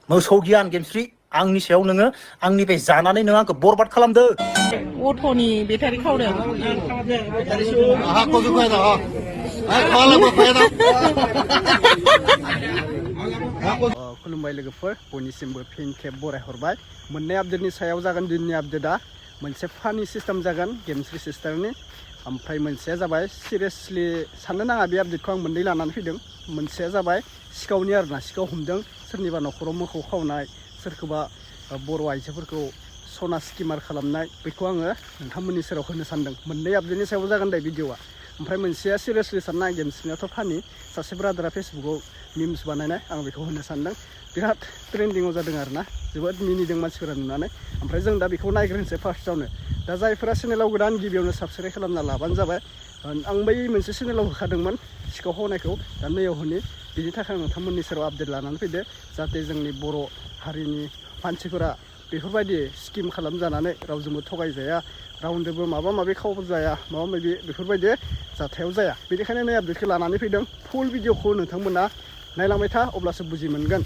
मोसौ गियान गेमस्रि आंनि सायाव नोङो आंनिफ्राय जानानै नों आंखौ बरबाद खालामदो अट'नि बेटारि खावदों आहा खौसो फायदा खालामो फायदा खुलुमबाय लोगोफोर बयनिसिमबो फिन खेब बरायहरबाय मोननै आपडेटनि सायाव जागोन दिननि आपडेटआ मोनसे फानि सिस्टेम जागोन गेमस्रि सिस्टारनि ओमफ्राय मोनसेया जाबाय सिरियासलि साननो नाङा बे आपडेटखौ आं मोननै लानानै फैदों मोनसेया जाबाय सिखावनि आरोना सिखाव हमदों सोरनिबा नखराव मोखौ खावनाय सोरखौबा बर' आइजोफोरखौ सना स्किमार खालामनाय बेखौ आङो नोंथांमोननि सेराव होनो सानदों मोननै आपडेटनि सायाव जागोन दे भिडिअआ ओमफ्राय मोनसेया सिरियासलि सानना गेमस्रिनाथ' फानि सासे ब्रादारा फेसबुकाव मिम्स बानायनाय आं बेखौ होनो सानदों बिराद ट्रेन्डिंआव जादों आरोना जोबोद मिनिदों मानसिफोरा नुनानै ओमफ्राय जों दा बेखौ नायग्रोनोसै फार्स्टआवनो दा जायफोरा चेनेलाव गोदान गिबियावनो साबस्क्राइब खालामना लाबानो जाबाय आं बै मोनसे चेनेलाव होखादोंमोन सिखाव खावनायखौ दा नैयाव होनि बिनि थाखाय नोंथांमोननि सेराव आपडेट लानानै फैदो जाहाथे जोंनि बर' हारिनि मानसिफोरा बेफोरबायदि स्किम खालामजानानै रावजोंबो थगायजाया रावनोबो माबा माबि खावजाया माबा माबि बेफोरबायदि जाथायाव जाया बेनिखायनो नै आपडेटखौ लानानै फैदों फुल भिडिअखौ नोंथांमोना नायलांबाय था अब्लासो बुजि मोनगोन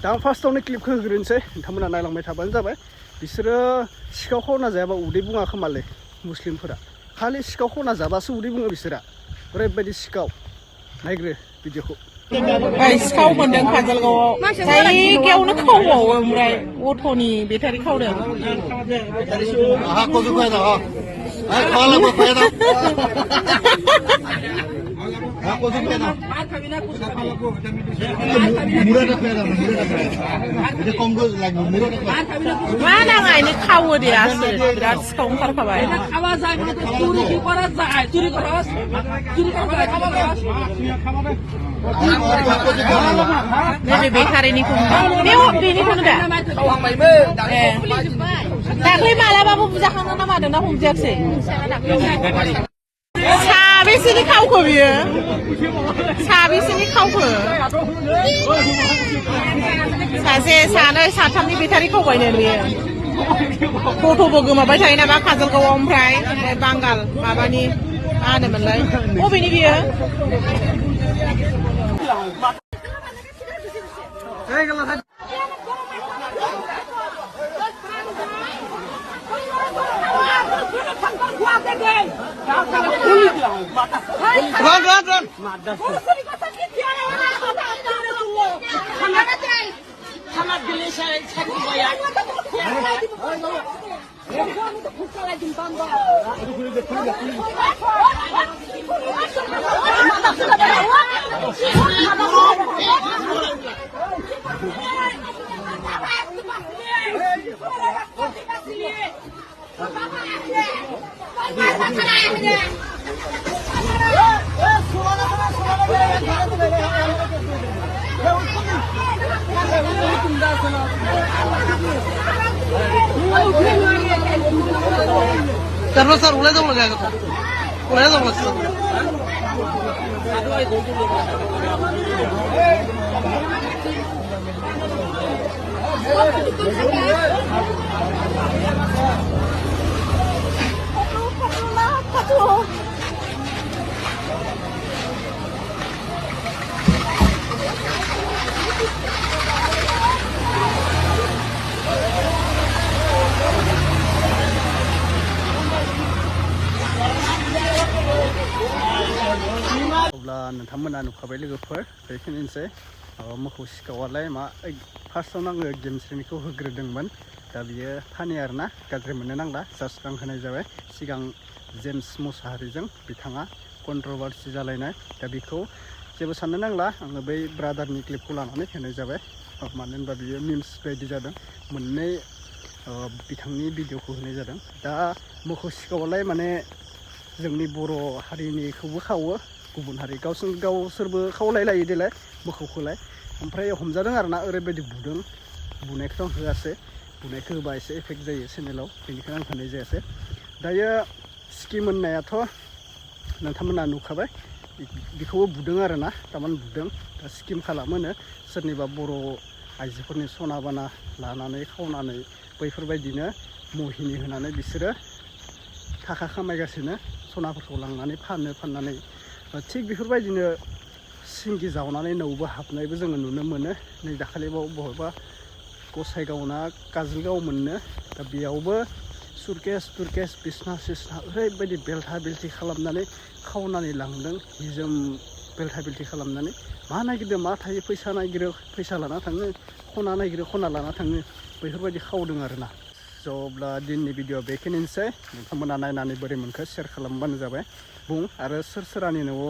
दा आं फार्स्टआवनो क्लिपखौ होग्रोनोसै नोंथांमोना नायलांबाय थाबानो जाबाय बिसोरो सिखाव खावना जायाबा उदै बुङा खोमालै मुस्लिमफोरा खालि सिखाव खावना जाबासो उदै बुङो बिसोरा ओरैबायदि सिखाव नायग्रो भिडिअखौ सिखाव मोनदों काजलगावआव जायगायावनो खावबावो ओमफ्राय अट'नि बेटारि खावदों आहा खौसो फायदा खालामो फायदा खौसो फायदा मुरादा फायदा itu kombo lagi मुरादा mana ngaini खावो दे आसो बिराद सिखाव ओंखारखाबाय नैबे बेटारिनिखौ बेनिखौनो दा दाख्लै मालाबाबो बुजाखांदों ना मादोंना हमजायाखै साबेसेनि खावखो बियो साबेसेनि खावखो सासे सानै साथामनि बेटारि खावबायनो बियो गथ'बो गोमाबाय थायो नामा काजलगावआव ओमफ्राय बांगाल माबानि मा होनोमोनलाय बबेनि बियो run terus mulai dong mulai अब्ला नोंथांमोना नुखाबाय लोगोफोर बेखिनिसै मोखौ सिखावालाय मा फार्स्टआवनो आङो गेमस्रिनिखौ होग्रोदोंमोन दा बियो फानि आरोना गाज्रि मोननो नांला जास्ट आं होनाय जाबाय सिगां जेम्स मुसाहारिजों बिथाङा कन्ट्रभार्सि जालायनाय दा बेखौ जेबो साननो नांला आङो बै ब्रादारनि क्लिपखौ लानानै होनाय जाबाय मानो होनबा बियो मिम्स बायदि जादों मोननै बिथांनि भिडिअखौ होनाय जादों दा मोखौ सिखावालाय माने जोंनि बर' हारिनिखौबो खावो गुबुन हारि गावसोरबो खावलायलायो देलाय मोखौखौलाय ओमफ्राय हमजादों आरोना ओरैबायदि बुदों बुनायखौ आं होआसै बुनायखौ होबा एसे एफेक्ट जायो चेनेलाव बेनिखायनो आं होनाय जायासै दायो स्किम होननायाथ' नोंथांमोना नुखाबाय बेखौबो बुदों आरोना थारमाने बुदों दा स्किम खालामोनो सोरनिबा बर' आइजोफोरनि सना बाना लानानै खावनानै बैफोरबायदिनो महिनि होनानै बिसोरो थाखा खामायगासिनो सनाफोरखौ लांनानै फाननानै थिग बेफोरबायदिनो सिंगि जावनानै न'आवबो हाबनायबो जोङो नुनो मोनो नै दाखालिबाव बहाबा गसाइगावना काजलगाव मोननो दा बेयावबो सुरकेस तुरकेस बिसना सिसना ओरैबायदि बेलथा बेलथि खालामनानै खावनानै लांदों हिजोम बेलथा बेलथि खालामनानै मा नागिरदों मा थायो फैसा नागिरो फैसा लाना थाङो खना नागिरो खना लाना थाङो बेफोरबायदि खावदों आरोना स' अब्ला दिननि भिडिअ बेखिनिसै नोंथांमोना नायनानै बोरै मोनखो शेयार खालामबानो जाबाय बुं आरो सोर सोरानि न'आव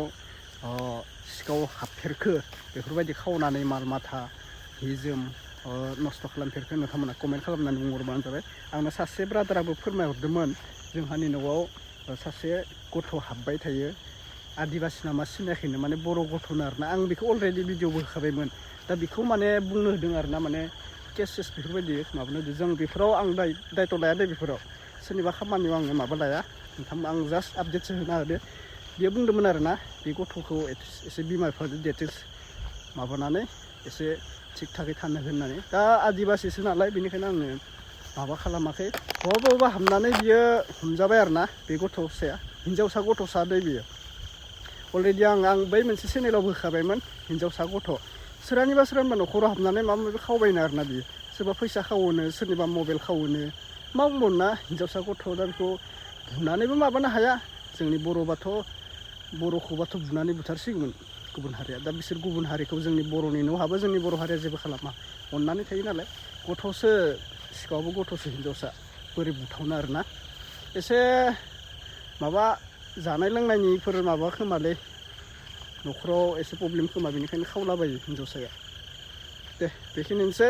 सिखाव हाबफेरखो बेफोरबायदि खावनानै माल माथा हि जोम नस्थ' खालामफेरखो नोंथांमोना कमेन्ट खालामनानै बुंहरबानो जाबाय आंनो सासे ब्रादाराबो फोरमायहरदोंमोन जोंहानि न'आव सासे गथ' हाबबाय थायो आदिबासि नामा सिनायाखैनो माने बर' गथ'नो आरोना आं बेखौ अलरेडि भिडिअबो होखाबायमोन दा बेखौ माने बुंनो होदों आरोना माने केसेस बेफोरबायदि माबानो होदों जों बेफोराव आं दायथ' लाया दे बेफोराव सोरनिबा खामानियाव आङो माबा लाया नोंथां आं जास्ट आपडेटसो होना होदो बियो बुंदोंमोन आरोना बे गथ'खौ एसे बिमा बिफाजों डिटेल्स माबानानै एसे थिग थाकै थानो होननानै दा आदिबासिसो नालाय बेनिखायनो आङो माबा खालामाखै बबा हाबनानै बियो हमजाबाय आरोना बे गथ'साया हिन्जावसा गथ'सा दै बियो अलरेडि आं बै मोनसे चेनेलाव होखाबायमोन हिन्जावसा गथ' सोरनिबा न'खराव हाबनानै माबा माबि खावबायनो आरोना बियो सोरबा फैसा खावोनो सोरनिबा मबाइल खावोनो मा बुंबावनो हिन्जावसा गथ' दा बेखौ बुनानैबो माबानो हाया जोंनि बर'खौबाथ' बुनानै बुथारसिगौमोन गुबुन हारिया दा बिसोर गुबुन हारिखौ जोंनि बर'नि न' हाबो जोंनि बर' हारिया जेबो खालामा अननानै थायो नालाय गथ'सो सिखावाबो गथ'सो हिन्जावसा बोरै बुथावनो आरोना एसे माबा जानाय लोंनायनिफोर माबा खोमालै न'खराव एसे प्रब्लेम खोमा बेनिखायनो खावलाबायो हिन्जावसाया दे बेखिनिसै